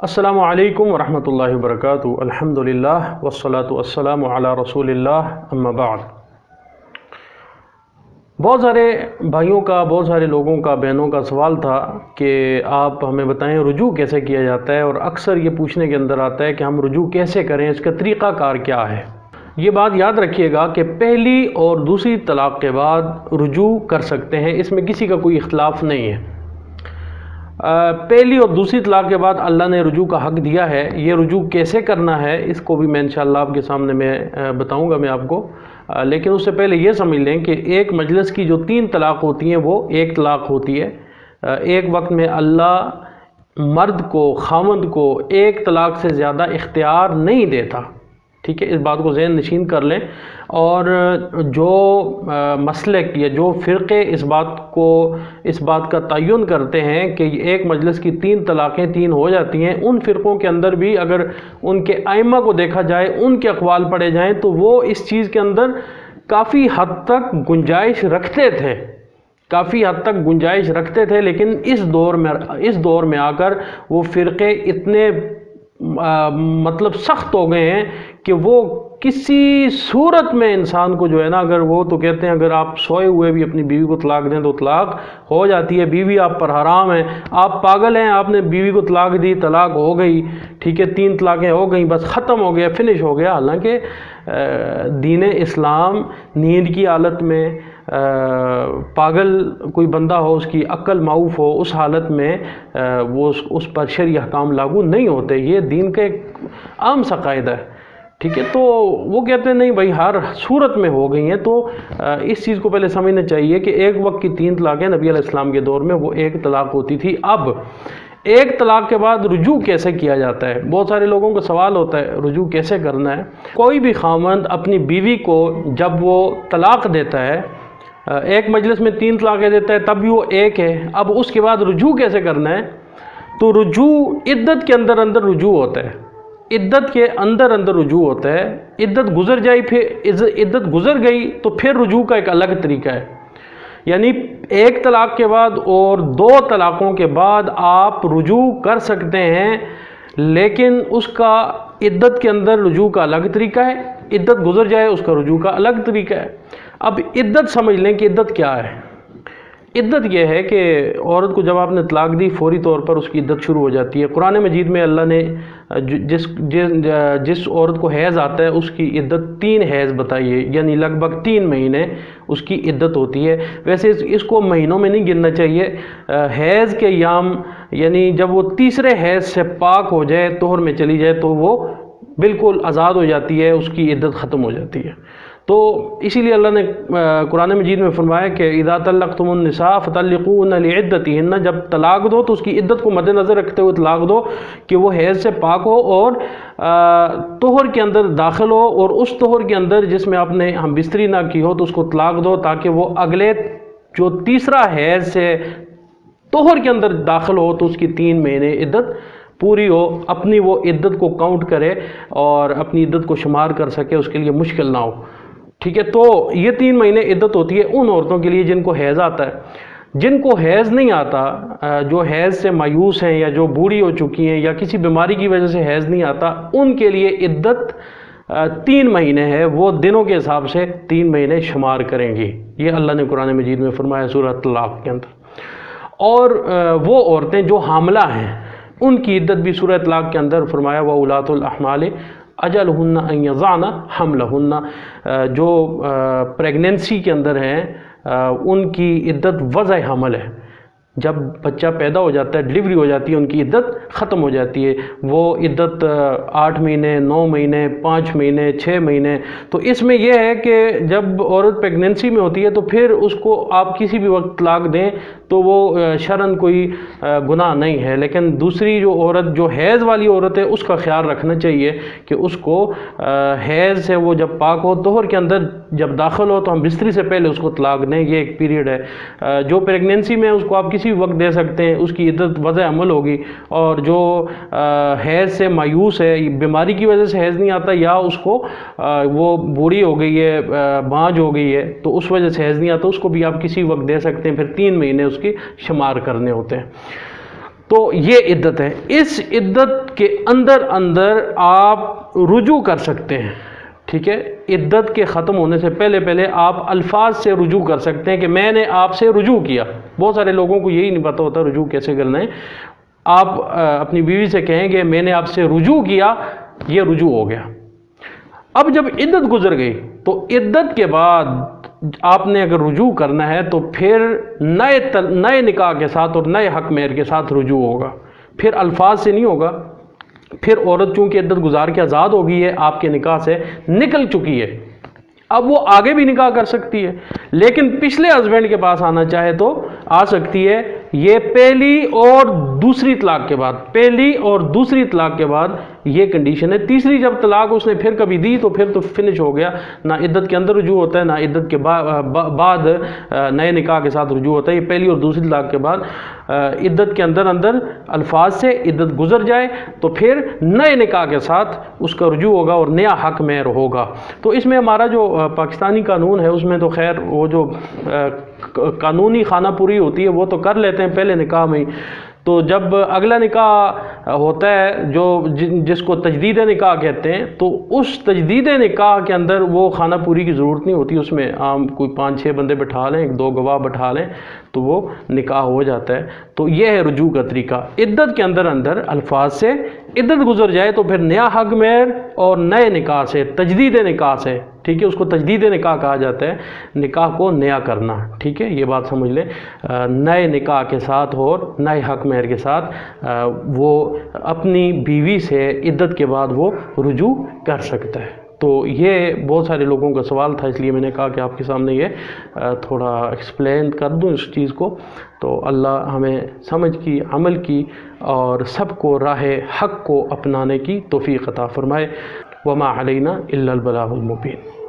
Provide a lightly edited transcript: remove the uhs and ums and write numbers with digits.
السلام علیکم ورحمۃ اللہ وبرکاتہ۔ الحمدللہ والصلاة والسلام علی رسول اللہ، اما بعد۔ بہت سارے بھائیوں کا، بہت سارے لوگوں کا، بہنوں کا سوال تھا کہ آپ ہمیں بتائیں رجوع کیسے کیا جاتا ہے، اور اکثر یہ پوچھنے کے اندر آتا ہے کہ ہم رجوع کیسے کریں، اس کا طریقہ کار کیا ہے۔ یہ بات یاد رکھیے گا کہ پہلی اور دوسری طلاق کے بعد رجوع کر سکتے ہیں، اس میں کسی کا کوئی اختلاف نہیں ہے۔ پہلی اور دوسری طلاق کے بعد اللہ نے رجوع کا حق دیا ہے۔ یہ رجوع کیسے کرنا ہے اس کو بھی میں انشاءاللہ آپ کے سامنے میں بتاؤں گا میں آپ کو، لیکن اس سے پہلے یہ سمجھ لیں کہ ایک مجلس کی جو 3 طلاق ہوتی ہیں وہ ایک طلاق ہوتی ہے۔ ایک وقت میں اللہ مرد کو، خاوند کو ایک طلاق سے زیادہ اختیار نہیں دیتا، ٹھیک ہے، اس بات کو ذہن نشین کر لیں۔ اور جو مسلک یا جو فرقے اس بات کا تعین کرتے ہیں کہ ایک مجلس کی 3 طلاقیں 3 ہو جاتی ہیں، ان فرقوں کے اندر بھی اگر ان کے ائمہ کو دیکھا جائے، ان کے اقوال پڑھے جائیں تو وہ اس چیز کے اندر کافی حد تک گنجائش رکھتے تھے، لیکن اس دور میں آ کر وہ فرقے اتنے مطلب سخت ہو گئے ہیں کہ وہ کسی صورت میں انسان کو جو ہے نا، اگر وہ تو کہتے ہیں اگر آپ سوئے ہوئے بھی اپنی بیوی کو طلاق دیں تو طلاق ہو جاتی ہے، بیوی آپ پر حرام ہے، آپ پاگل ہیں، آپ نے بیوی کو طلاق دی، طلاق ہو گئی، ٹھیک ہے، 3 طلاقیں ہو گئیں، بس ختم ہو گیا، فنش ہو گیا۔ حالانکہ دین اسلام نیند کی حالت میں پاگل کوئی بندہ ہو، اس کی عقل معوف ہو، اس حالت میں وہ اس پر شرعی احکام لاگو نہیں ہوتے۔ یہ دین کا ایک عام سا قاعدہ ہے، ٹھیک ہے۔ تو وہ کہتے ہیں نہیں بھائی ہر صورت میں ہو گئی ہیں، تو اس چیز کو پہلے سمجھنا چاہیے کہ ایک وقت کی 3 طلاقیں نبی علیہ السلام کے دور میں وہ ایک طلاق ہوتی تھی۔ اب ایک طلاق کے بعد رجوع کیسے کیا جاتا ہے؟ بہت سارے لوگوں کا سوال ہوتا ہے رجوع کیسے کرنا ہے۔ کوئی بھی خاوند اپنی بیوی کو جب وہ طلاق دیتا ہے، ایک مجلس میں 3 طلاقیں دیتا ہے، تب بھی وہ ایک ہے، اب اس کے بعد رجوع کیسے کرنا ہے؟ تو رجوع عدت کے اندر رجوع ہوتا ہے، عدت کے اندر رجوع ہوتا ہے۔ عدت گزر گئی تو پھر رجوع کا ایک الگ طریقہ ہے، یعنی ایک طلاق کے بعد اور 2 طلاقوں کے بعد آپ رجوع کر سکتے ہیں، لیکن اس کا عدت کے اندر رجوع کا الگ طریقہ ہے، عدت گزر جائے اس کا رجوع کا الگ طریقہ ہے۔ اب عدت سمجھ لیں کہ عدت کیا ہے۔ عدت یہ ہے کہ عورت کو جب آپ نے طلاق دی فوری طور پر اس کی عدت شروع ہو جاتی ہے۔ قرآن مجید میں اللہ نے جس عورت کو حیض آتا ہے اس کی عدت 3 حیض بتائی ہے، یعنی لگ بھگ 3 مہینے اس کی عدت ہوتی ہے۔ ویسے اس کو مہینوں میں نہیں گننا چاہیے، حیض کے ایام، یعنی جب وہ تیسرے حیض سے پاک ہو جائے، طہر میں چلی جائے، تو وہ بالکل آزاد ہو جاتی ہے، اس کی عدت ختم ہو جاتی ہے۔ تو اسی لیے اللہ نے قرآن مجید میں فرمایا کہ اذا طلقتم النساء فطلقوهن لعدتهن، جب طلاق دو تو اس کی عدت کو مد نظر رکھتے ہوئے طلاق دو کہ وہ حیض سے پاک ہو اور طہر کے اندر داخل ہو، اور اس طہر کے اندر جس میں آپ نے ہم بستری نہ کی ہو تو اس کو طلاق دو، تاکہ وہ اگلے جو تیسرا حیض سے طہر کے اندر داخل ہو تو اس کی 3 مہینے عدت پوری ہو، اپنی وہ عدت کو کاؤنٹ کرے اور اپنی عدت کو شمار کر سکے، اس کے لیے مشکل نہ ہو، ٹھیک ہے۔ تو یہ 3 مہینے عدت ہوتی ہے ان عورتوں کے لیے جن کو حیض آتا ہے۔ جن کو حیض نہیں آتا، جو حیض سے مایوس ہیں یا جو بوڑھی ہو چکی ہیں یا کسی بیماری کی وجہ سے حیض نہیں آتا، ان کے لیے عدت 3 مہینے ہے، وہ دنوں کے حساب سے 3 مہینے شمار کریں گی۔ یہ اللہ نے قرآن مجید میں فرمایا سورۃ طلاق کے اندر۔ اور وہ عورتیں جو حاملہ ہیں ان کی عدت بھی سورۃ طلاق کے اندر فرمایا وَأُولَاتُ الْأَحْمَالِ اجلہن ان یضعن حملہن، جو پریگننسی کے اندر ہیں ان کی عدت وضع حمل ہے، جب بچہ پیدا ہو جاتا ہے، ڈلیوری ہو جاتی ہے، ان کی عدت ختم ہو جاتی ہے۔ وہ عدت 8 مہینے، 9 مہینے، 5 مہینے، 6 مہینے۔ تو اس میں یہ ہے کہ جب عورت پریگننسی میں ہوتی ہے تو پھر اس کو آپ کسی بھی وقت طلاق دیں تو وہ شرعاً کوئی گناہ نہیں ہے، لیکن دوسری جو عورت جو حیض والی عورت ہے اس کا خیال رکھنا چاہیے کہ اس کو حیض سے وہ جب پاک ہو، طہر کے اندر جب داخل ہو تو ہم بستری سے پہلے اس کو طلاق دیں، یہ ایک پیریڈ ہے۔ جو پریگننسی میں اس کو آپ کسی وقت دے سکتے ہیں، اس کی عدت وضع عمل ہوگی، اور جو حیض سے مایوس ہے، بیماری کی وجہ سے حیض نہیں آتا، یا اس کو وہ بوڑھی ہو گئی ہے، بانجھ ہو گئی ہے تو اس وجہ سے حیض نہیں آتا، اس کو بھی آپ کسی وقت دے سکتے ہیں، پھر 3 مہینے اس کی شمار کرنے ہوتے ہیں۔ تو یہ عدت ہے. اس عدت کے اندر آپ رجوع کر سکتے ہیں. ٹھیک ہے، عدت کے ختم ہونے سے پہلے آپ الفاظ سے رجوع کر سکتے ہیں کہ میں نے آپ سے رجوع کیا. بہت سارے لوگوں کو یہی نہیں پتہ ہوتا رجوع کیسے کرنا ہے. آپ اپنی بیوی سے کہیں گے میں نے آپ سے رجوع کیا، یہ رجوع ہو گیا. اب جب عدت گزر گئی تو عدت کے بعد آپ نے اگر رجوع کرنا ہے تو پھر نئے نکاح کے ساتھ اور نئے حق مہر کے ساتھ رجوع ہوگا. پھر الفاظ سے نہیں ہوگا. پھر عورت چونکہ عدت گزار کے آزاد ہو گئی ہے، آپ کے نکاح سے نکل چکی ہے، اب وہ آگے بھی نکاح کر سکتی ہے، لیکن پچھلے ہسبینڈ کے پاس آنا چاہے تو آ سکتی ہے. یہ پہلی اور دوسری طلاق کے بعد یہ کنڈیشن ہے. تیسری جب طلاق اس نے پھر کبھی دی تو پھر تو فنش ہو گیا. نہ عدت کے اندر رجوع ہوتا ہے، نہ عدت کے بعد نئے نکاح کے ساتھ رجوع ہوتا ہے. یہ پہلی اور دوسری طلاق کے بعد عدت کے اندر الفاظ سے عدت گزر جائے تو پھر نئے نکاح کے ساتھ اس کا رجوع ہوگا اور نیا حق مہر ہوگا. تو اس میں ہمارا جو پاکستانی قانون ہے اس میں تو خیر وہ جو قانونی خانہ پوری ہوتی ہے وہ تو کر لیتے ہیں پہلے نکاح میں ہی. تو جب اگلا نکاح ہوتا ہے جس کو تجدید نکاح کہتے ہیں، تو اس تجدید نکاح کے اندر وہ خانہ پوری کی ضرورت نہیں ہوتی. اس میں عام کوئی 5-6 بندے بٹھا لیں، 1-2 گواہ بٹھا لیں تو وہ نکاح ہو جاتا ہے. تو یہ ہے رجوع کا طریقہ. عدت کے اندر الفاظ سے عدت گزر جائے تو پھر نیا حق مہر اور نئے نکاح سے، تجدید نکاح سے، ٹھیک ہے، اس کو تجدید نکاح کہا جاتا ہے، نکاح کو نیا کرنا. ٹھیک ہے، یہ بات سمجھ لیں. نئے نکاح کے ساتھ اور نئے حق مہر کے ساتھ وہ اپنی بیوی سے عدت کے بعد وہ رجوع کر سکتا ہے. تو یہ بہت سارے لوگوں کا سوال تھا، اس لیے میں نے کہا کہ آپ کے سامنے یہ تھوڑا ایکسپلین کر دوں اس چیز کو. تو اللہ ہمیں سمجھ کی، عمل کی اور سب کو راہ حق کو اپنانے کی توفیق عطا فرمائے. وما علینا الا البلاغ المبین.